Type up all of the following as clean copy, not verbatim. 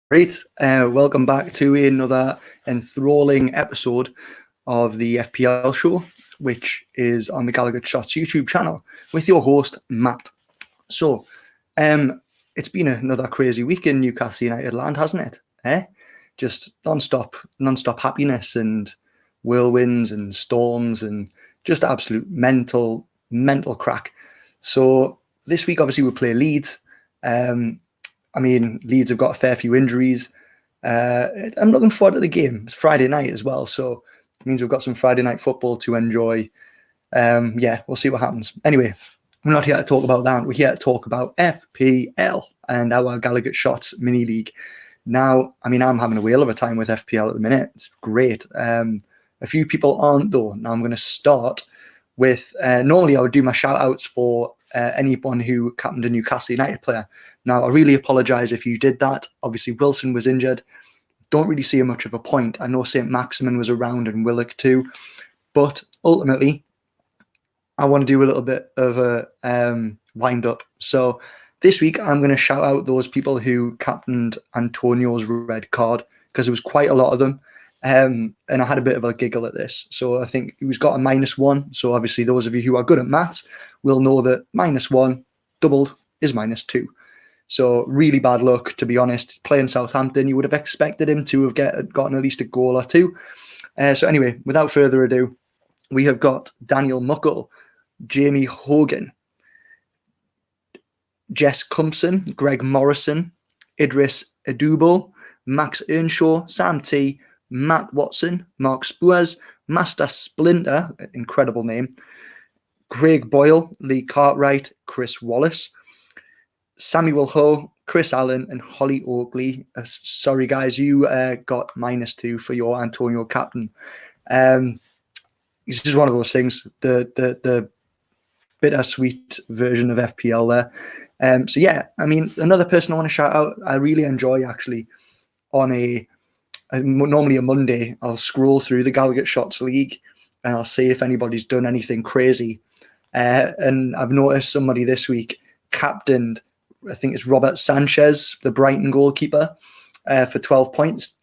Great. Welcome back to another enthralling episode of the FPL show, which is on the Gallagher Shots YouTube channel with your host, Matt. So, it's been another crazy week in Newcastle United land, hasn't it? Just non-stop happiness and whirlwinds and storms and just absolute mental crack. So this week, obviously, we play Leeds. Leeds have got a fair few injuries. I'm looking forward to the game. It's Friday night as well, so it means we've got some Friday night football to enjoy. We'll see what happens. Anyway, we're not here to talk about that. We're here to talk about FPL and our Gallagher Shots mini league. Now, I'm having a whale of a time with FPL at the minute. It's great. A few people aren't, though. Now, I'm going to start with, normally I would do my shout outs for anyone who captained a Newcastle United player. Now, I really apologise if you did that. Obviously, Wilson was injured. Don't really see much of a point. I know St Maximin was around and Willock too. But ultimately, I want to do a little bit of a wind up. So this week, I'm going to shout out those people who captained Antonio's red card, because there was quite a lot of them. And I had a bit of a giggle at this. So I think he's got a -1. So obviously those of you who are good at maths will know that -1 doubled is -2. So really bad luck, to be honest. Playing Southampton, you would have expected him to have gotten at least a goal or two. So anyway, without further ado, we have got Daniel Muckle, Jamie Hogan, Jess Cumpson, Greg Morrison, Idris Edubo, Max Earnshaw, Sam T, Matt Watson, Mark Spurs, Master Splinter, incredible name, Craig Boyle, Lee Cartwright, Chris Wallace, Samuel Ho, Chris Allen, and Holly Oakley. Sorry, guys, you got -2 for your Antonio captain. It's just one of those things, the bittersweet version of FPL there. Another person I want to shout out, I really enjoy actually, normally a Monday, I'll scroll through the Gallagher Shots League and I'll see if anybody's done anything crazy. And I've noticed somebody this week captained, I think it's Robert Sanchez, the Brighton goalkeeper, for 12 points.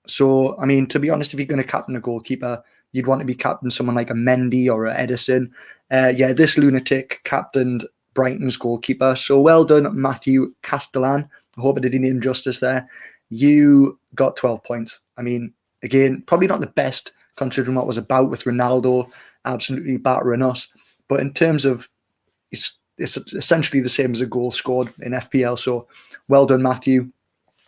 So, to be honest, if you're going to captain a goalkeeper, you'd want to be captain someone like a Mendy or a Edison. This lunatic captained Brighton's goalkeeper. So well done, Matthew Castellan. I hope I did him justice there. You got 12 points. Again, probably not the best considering what was about with Ronaldo absolutely battering us. But in terms of, it's essentially the same as a goal scored in FPL. So well done, Matthew.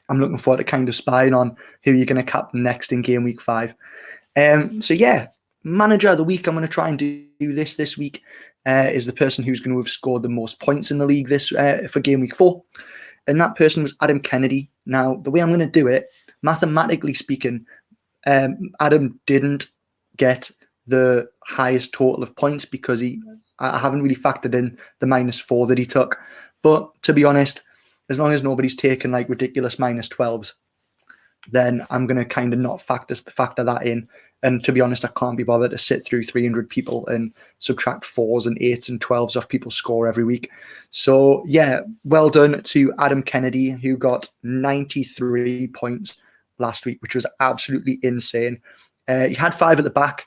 I'm looking forward to kind of spying on who you're going to captain next in game week 5. Manager of the week, I'm going to try and do this week, is the person who's going to have scored the most points in the league for game week 4. And that person was Adam Kennedy. Now, the way I'm going to do it, mathematically speaking, Adam didn't get the highest total of points because I haven't really factored in the -4 that he took. But to be honest, as long as nobody's taken like ridiculous -12s, then I'm going to kind of not factor that in. And to be honest, I can't be bothered to sit through 300 people and subtract 4s and 8s and 12s off people's score every week. So, well done to Adam Kennedy, who got 93 points last week, which was absolutely insane. He had 5 at the back.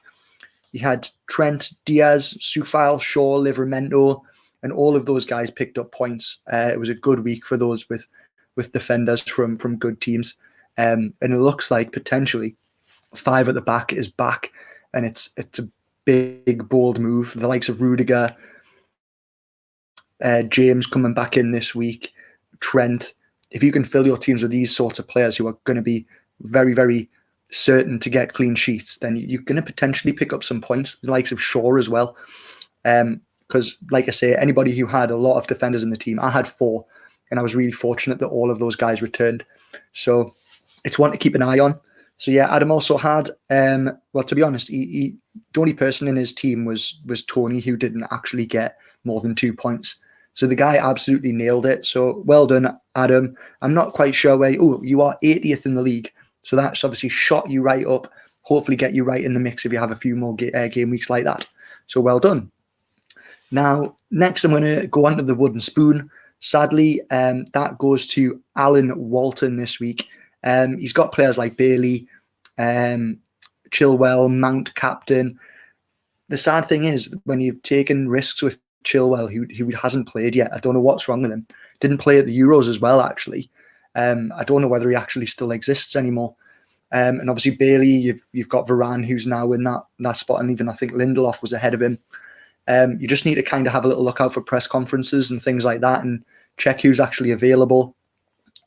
He had Trent, Diaz, Sufile, Shaw, Livramento, and all of those guys picked up points. It was a good week for those with defenders from good teams. And it looks like potentially 5 at the back is back, and it's a big, bold move. The likes of Rudiger, James coming back in this week, Trent. If you can fill your teams with these sorts of players who are going to be very, very certain to get clean sheets, then you're going to potentially pick up some points. The likes of Shaw as well. Because, like I say, anybody who had a lot of defenders in the team, I had 4, and I was really fortunate that all of those guys returned. So it's one to keep an eye on. So Adam also had, to be honest, the only person in his team was Tony, who didn't actually get more than 2 points. So the guy absolutely nailed it. So well done, Adam. I'm not quite sure where, you are 80th in the league. So that's obviously shot you right up, hopefully get you right in the mix if you have a few more game weeks like that. So well done. Now, next I'm going to go on to the wooden spoon. Sadly, that goes to Alan Walton this week. He's got players like Bailey, Chilwell, Mount, captain. The sad thing is, when you've taken risks with Chilwell, who hasn't played yet, I don't know what's wrong with him. Didn't play at the Euros as well, actually. I don't know whether he actually still exists anymore. And obviously Bailey, you've got Varane, who's now in that spot, and even I think Lindelof was ahead of him. You just need to kind of have a little look out for press conferences and things like that, and check who's actually available,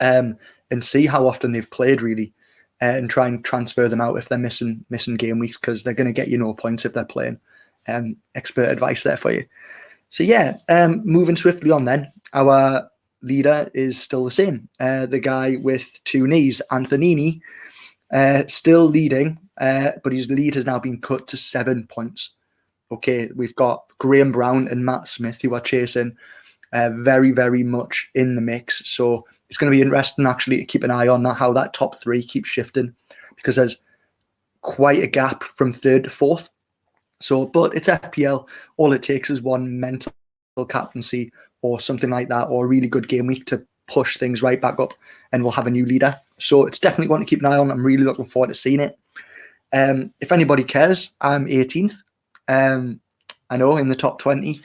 and see how often they've played, really, and try and transfer them out if they're missing game weeks, because they're going to get you no points if they're playing. Expert advice there for you. So yeah, moving swiftly on then, our leader is still the same. The guy with 2 knees, Anthony, still leading, but his lead has now been cut to 7 points. Okay, we've got Graham Brown and Matt Smith, who are chasing very, very much in the mix. So it's going to be interesting actually to keep an eye on how that top 3 keeps shifting, because there's quite a gap from 3rd to 4th. So, but it's FPL. All it takes is one mental captaincy or something like that, or a really good game week to push things right back up, and we'll have a new leader. So it's definitely one to keep an eye on. I'm really looking forward to seeing it. If anybody cares, I'm 18th. I know, in the top 20.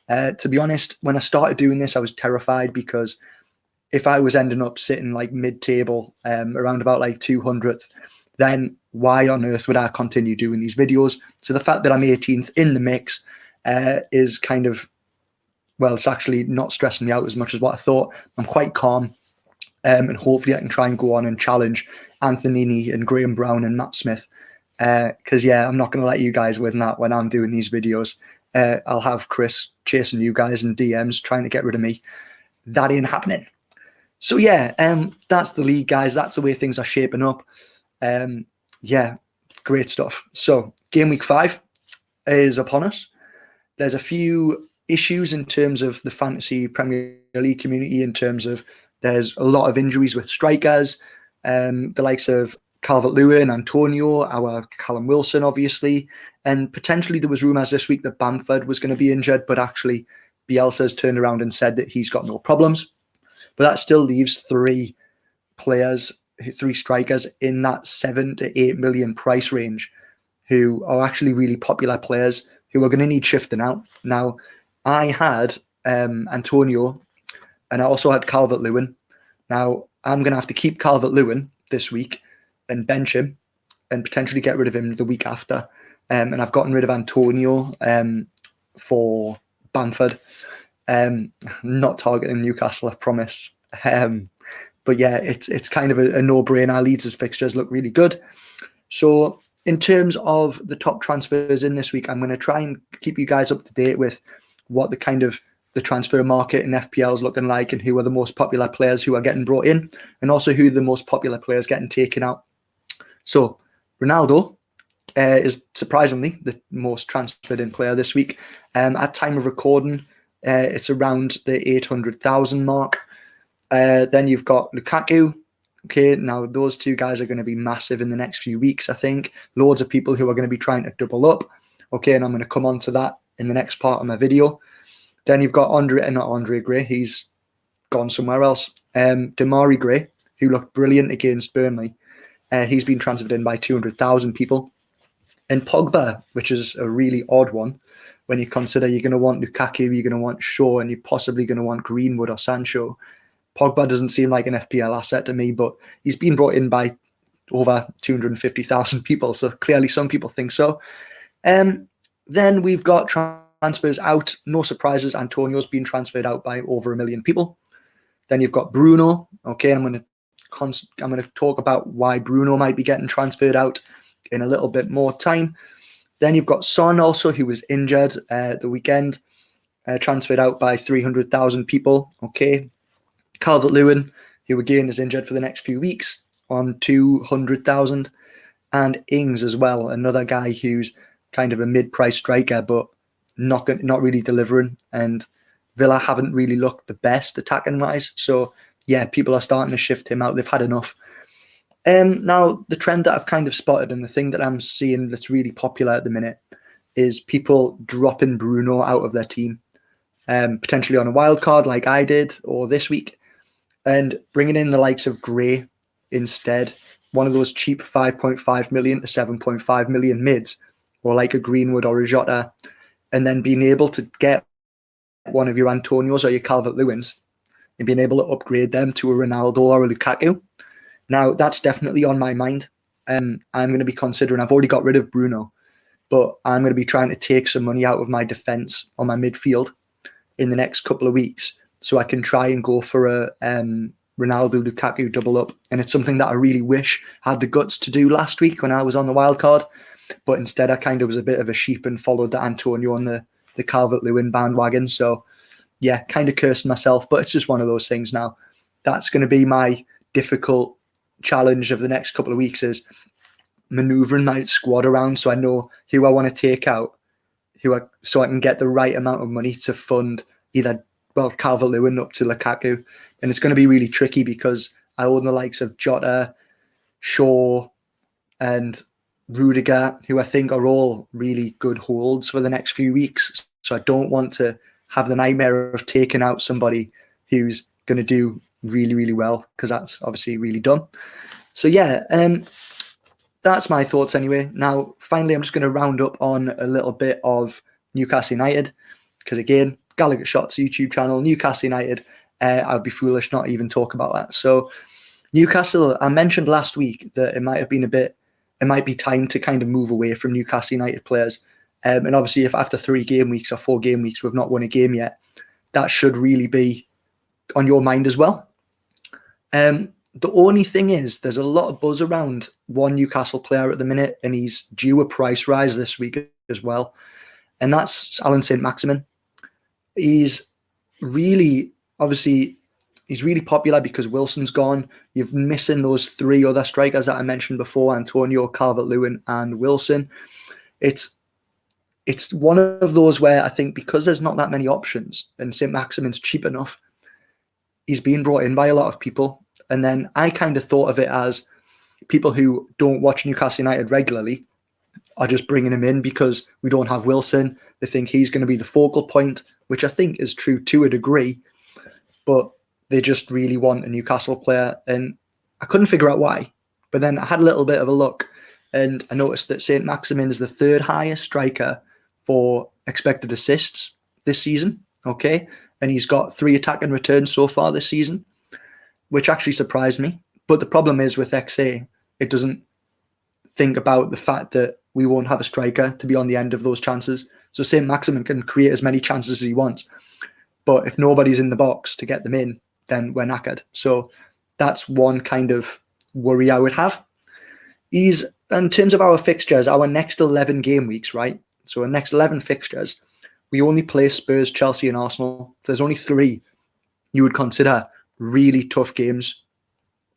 To be honest, when I started doing this, I was terrified, because if I was ending up sitting like mid-table, around about like 200th, then why on earth would I continue doing these videos? So the fact that I'm 18th in the mix is kind of, well, it's actually not stressing me out as much as what I thought. I'm quite calm, and hopefully I can try and go on and challenge Anthony and Graham Brown and Matt Smith, because yeah, I'm not going to let you guys win that when I'm doing these videos. I'll have Chris chasing you guys in DMs trying to get rid of me. That ain't happening. So yeah, that's the league, guys. That's the way things are shaping up. Yeah, great stuff. So game week 5 is upon us. There's a few issues in terms of the fantasy Premier League community, in terms of there's a lot of injuries with strikers, the likes of Calvert-Lewin, Antonio, our Callum Wilson, obviously, and potentially there was rumours this week that Bamford was going to be injured, but actually Bielsa's turned around and said that he's got no problems. But that still leaves 3 strikers in that 7 to 8 million price range, who are actually really popular players who are going to need shifting out. Now, I had Antonio, and I also had Calvert-Lewin. Now, I'm going to have to keep Calvert-Lewin this week and bench him and potentially get rid of him the week after. And I've gotten rid of Antonio for Bamford. Not targeting Newcastle, I promise. But yeah, it's kind of a no-brainer. Leeds' fixtures look really good. So in terms of the top transfers in this week, I'm going to try and keep you guys up to date with what the transfer market in FPL is looking like, and who are the most popular players who are getting brought in, and also who the most popular players getting taken out. So Ronaldo is surprisingly the most transferred in player this week. At time of recording, it's around the 800,000 mark. Then you've got Lukaku. Okay, now those 2 guys are going to be massive in the next few weeks, I think. Loads of people who are going to be trying to double up. Okay, and I'm going to come on to that in the next part of my video. Then you've got not Andre Gray. He's gone somewhere else. Damari Gray, who looked brilliant against Burnley. He's been transferred in by 200,000 people. And Pogba, which is a really odd one when you consider you're going to want Lukaku, you're going to want Shaw, and you're possibly going to want Greenwood or Sancho. Pogba doesn't seem like an FPL asset to me, but he's been brought in by over 250,000 people, so clearly some people think so. Then we've got transfers out. No surprises, Antonio's been transferred out by over 1 million people. Then you've got Bruno. Okay, I'm going to talk about why Bruno might be getting transferred out in a little bit more time. Then you've got Son also, who was injured the weekend, transferred out by 300,000 people. Okay, Calvert-Lewin, who again is injured for the next few weeks, on 200,000, and Ings as well, another guy who's kind of a mid-price striker, but not really delivering. And Villa haven't really looked the best attacking wise, so yeah, people are starting to shift him out. They've had enough. Now, the trend that I've kind of spotted, and the thing that I'm seeing that's really popular at the minute, is people dropping Bruno out of their team, potentially on a wild card like I did, or this week, and bringing in the likes of Gray instead one of those cheap 5.5 million to 7.5 million mids, or like a Greenwood or a Jota, and then being able to get one of your Antonios or your Calvert-Lewins and being able to upgrade them to a Ronaldo or a Lukaku. Now, that's definitely on my mind. I'm going to be considering, I've already got rid of Bruno, but I'm going to be trying to take some money out of my defence or my midfield in the next couple of weeks so I can try and go for a Ronaldo Lukaku double up. And it's something that I really wish I had the guts to do last week when I was on the wild card. But instead, I kind of was a bit of a sheep and followed the Antonio on the Calvert-Lewin bandwagon. So, yeah, kind of cursed myself. But it's just one of those things now. That's going to be my difficult challenge of the next couple of weeks, is manoeuvring my squad around so I know who I want to take out, so I can get the right amount of money to fund either, well, Calvert-Lewin up to Lukaku. And it's going to be really tricky because I own the likes of Jota, Shaw, and Rudiger, who I think are all really good holds for the next few weeks. So I don't want to have the nightmare of taking out somebody who's going to do really, really well, because that's obviously really dumb. So yeah, that's my thoughts anyway. Now, finally, I'm just going to round up on a little bit of Newcastle United, because again, Gallagher Shots YouTube channel, Newcastle United, I'd be foolish not even talk about that. So Newcastle, I mentioned last week that it might be time to kind of move away from Newcastle United players. And obviously, if after 3 game weeks or 4 game weeks we've not won a game yet, that should really be on your mind as well. The only thing is, there's a lot of buzz around one Newcastle player at the minute, and he's due a price rise this week as well. And that's St Maximin. He's really popular because Wilson's gone. You're missing those 3 other strikers that I mentioned before, Antonio, Calvert-Lewin, and Wilson. It's one of those where I think because there's not that many options and St Maximin's cheap enough, he's being brought in by a lot of people. And then I kind of thought of it as people who don't watch Newcastle United regularly are just bringing him in because we don't have Wilson. They think he's going to be the focal point, which I think is true to a degree, but they just really want a Newcastle player. And I couldn't figure out why. But then I had a little bit of a look, and I noticed that St Maximin is the 3rd highest striker for expected assists this season. Okay. And he's got 3 attacking returns so far this season, which actually surprised me. But the problem is with XA, it doesn't think about the fact that we won't have a striker to be on the end of those chances. So St Maximin can create as many chances as he wants. But if nobody's in the box to get them in, then we're knackered. So that's one kind of worry I would have. In terms of our fixtures, our next 11 game weeks, right? So our next 11 fixtures, we only play Spurs, Chelsea, and Arsenal. So there's only 3 you would consider really tough games.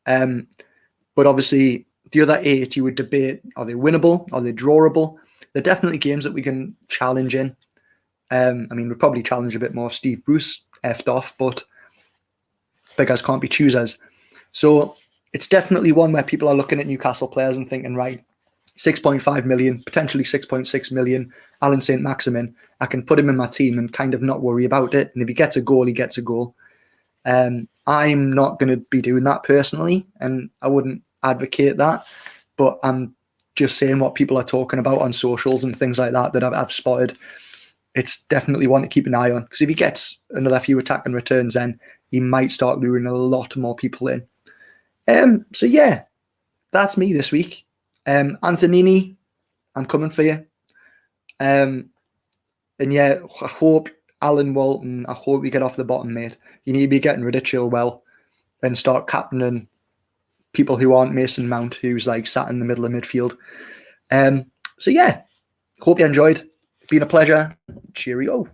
But obviously, the other 8 you would debate, are they winnable? Are they drawable? They're definitely games that we can challenge in. We'd probably challenge a bit more if Steve Bruce effed off, but beggars can't be choosers. So it's definitely one where people are looking at Newcastle players and thinking, right, 6.5 million, potentially 6.6 million, St Maximin, I can put him in my team and kind of not worry about it. And if he gets a goal, he gets a goal. I'm not going to be doing that personally, and I wouldn't advocate that. But I'm just saying what people are talking about on socials and things like that I've spotted. It's definitely one to keep an eye on, because if he gets another few attacking returns, then he might start luring a lot more people in. So yeah, that's me this week. Anthony, I'm coming for you. And yeah, I hope Alan Walton, I hope we get off the bottom, mate. You need to be getting rid of Chilwell and start captaining people who aren't Mason Mount, who's like sat in the middle of midfield. So yeah, hope you enjoyed. Been a pleasure. Cheerio.